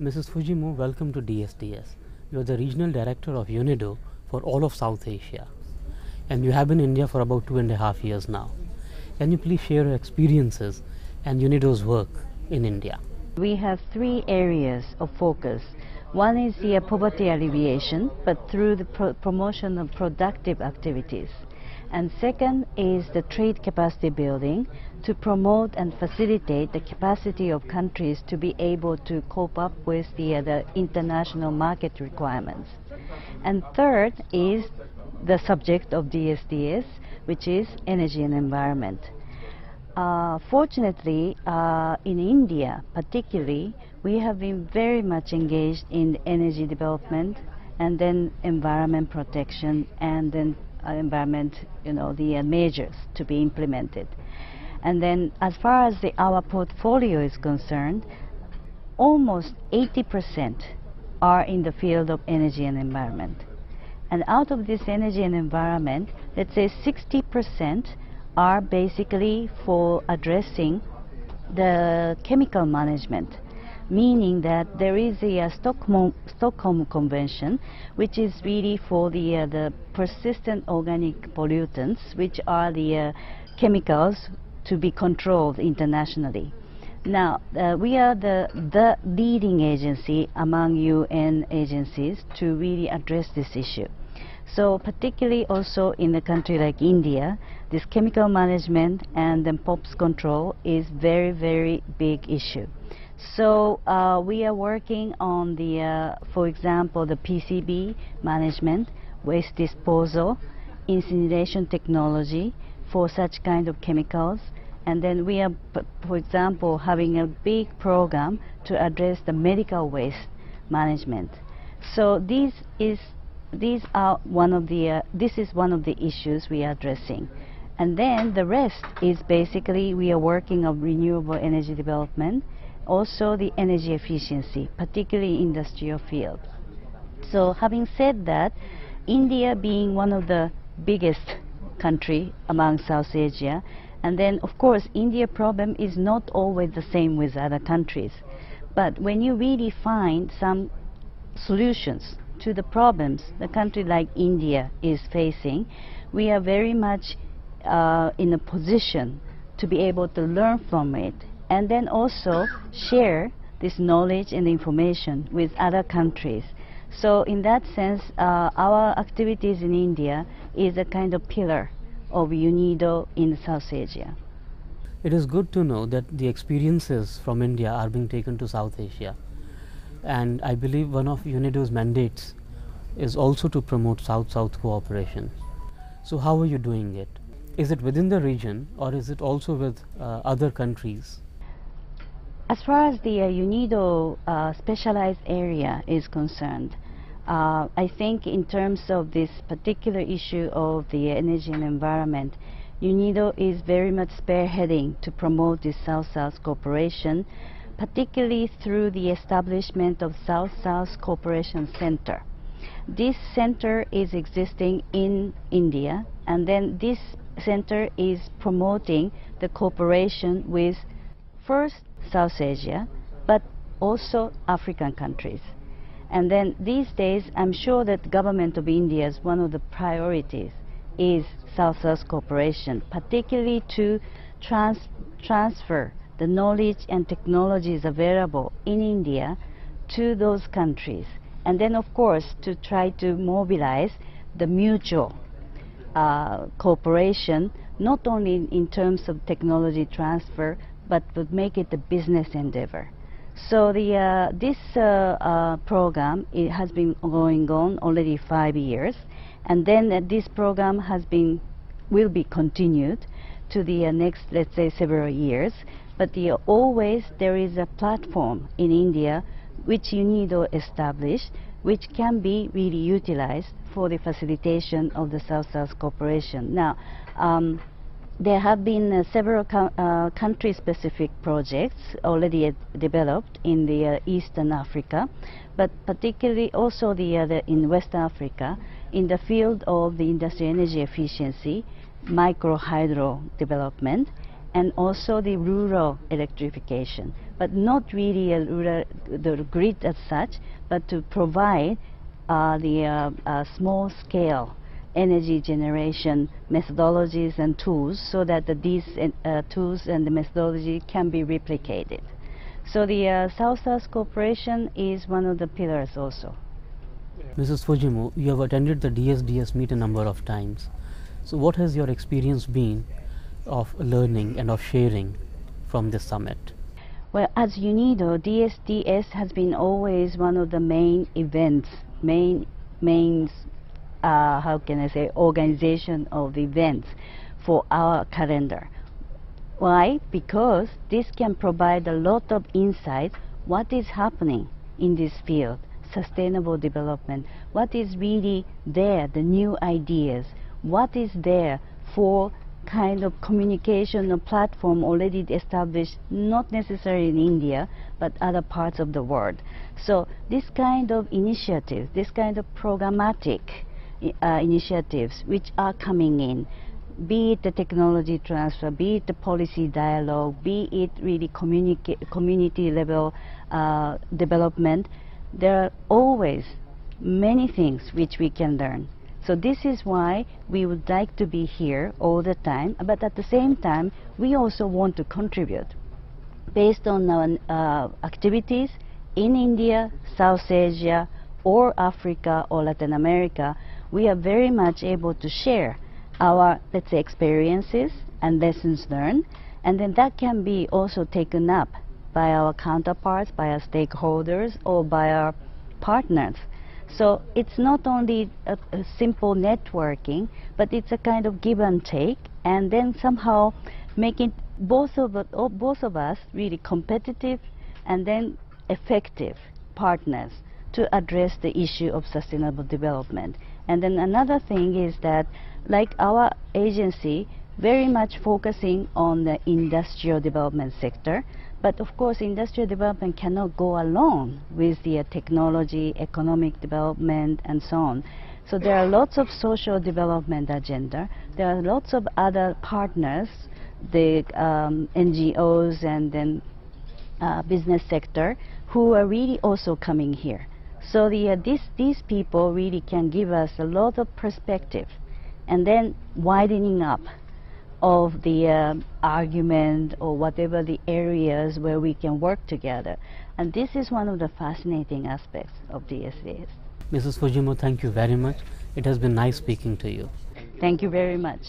Mrs. Fujimo, welcome to DSDS. You are the Regional Director of UNIDO for all of South Asia. And you have been in India for about 2.5 years now. Can you please share your experiences and UNIDO's work in India? We have three areas of focus. One is the poverty alleviation, but through the promotion of productive activities. And second is the trade capacity building to promote and facilitate the capacity of countries to be able to cope up with the international market requirements. And third is the subject of DSDS, which is energy and environment. Fortunately, in India particularly, we have been very much engaged in energy development and then environment protection and then environment, the measures to be implemented. And then as far as our portfolio is concerned, almost 80% are in the field of energy and environment. And out of this energy and environment, let's say 60% are basically for addressing the chemical management, meaning that there is a Stockholm Convention, which is really for the persistent organic pollutants, which are the chemicals to be controlled internationally. Now, we are the leading agency among UN agencies to really address this issue. So particularly also in a country like India, this chemical management and then POPs control is very, very big issue. So we are working on for example, the PCB management, waste disposal, incineration technology for such kind of chemicals. And then we are, for example, having a big program to address the medical waste management. So this is one of the issues we are addressing. And then the rest is basically we are working on renewable energy development, also the energy efficiency, particularly industrial field. So having said that, India being one of the biggest country among South Asia, and then of course India problem is not always the same with other countries. But when you really find some solutions to the problems the country like India is facing, we are very much in a position to be able to learn from it and then also share this knowledge and information with other countries. So in that sense, our activities in India is a kind of pillar of UNIDO in South Asia. It is good to know that the experiences from India are being taken to South Asia. And I believe one of UNIDO's mandates is also to promote South-South cooperation. So how are you doing it? Is it within the region or is it also with other countries? As far as the UNIDO specialized area is concerned, I think in terms of this particular issue of the energy and environment, UNIDO is very much spearheading to promote this South-South cooperation, particularly through the establishment of South-South Cooperation Center. This center is existing in India, and then this center is promoting the cooperation with first South Asia, but also African countries. And then these days, I'm sure that the government of India's one of the priorities is South-South cooperation, particularly to transfer the knowledge and technologies available in India to those countries. And then, of course, to try to mobilize the mutual cooperation, not only in terms of technology transfer, but would make it a business endeavor. So this program, it has been going on already 5 years, and then this program will be continued to the next, let's say, several years. But always there is a platform in India which UNIDO established, which can be really utilized for the facilitation of the South-South cooperation. Now, there have been several country-specific projects already developed in the Eastern Africa, but particularly also in West Africa, in the field of the industrial energy efficiency, micro hydro development, and also the rural electrification, but not really the grid as such, but to provide the small-scale energy generation methodologies and tools so that these tools and the methodology can be replicated. So the South-South cooperation is one of the pillars also. Mrs. Fujimo, you have attended the DSDS meet a number of times. So what has your experience been of learning and of sharing from this summit? Well, as UNIDO, DSDS has been always one of the main events, how can I say, organization of the events for our calendar. Why? Because this can provide a lot of insight what is happening in this field, sustainable development, what is really there, the new ideas, what is there for kind of communication or platform already established, not necessarily in India, but other parts of the world. So this kind of initiative, this kind of programmatic initiatives which are coming in, be it the technology transfer, be it the policy dialogue, be it really community level development, there are always many things which we can learn. So this is why we would like to be here all the time, but at the same time we also want to contribute based on our activities in India, South Asia, or Africa or Latin America. We are very much able to share our, let's say, experiences and lessons learned, and then that can be also taken up by our counterparts, by our stakeholders, or by our partners. So it's not only a simple networking, but it's a kind of give and take, and then somehow making both of us really competitive and then effective partners to address the issue of sustainable development. And then another thing is that, like our agency, very much focusing on the industrial development sector, but of course industrial development cannot go along with the technology, economic development, and so on. So there are lots of social development agenda. There are lots of other partners, the NGOs and then business sector, who are really also coming here. So these people really can give us a lot of perspective, and then widening up of the argument or whatever the areas where we can work together. And this is one of the fascinating aspects of DSDS. Mrs. Fujimo, thank you very much. It has been nice speaking to you. Thank you very much.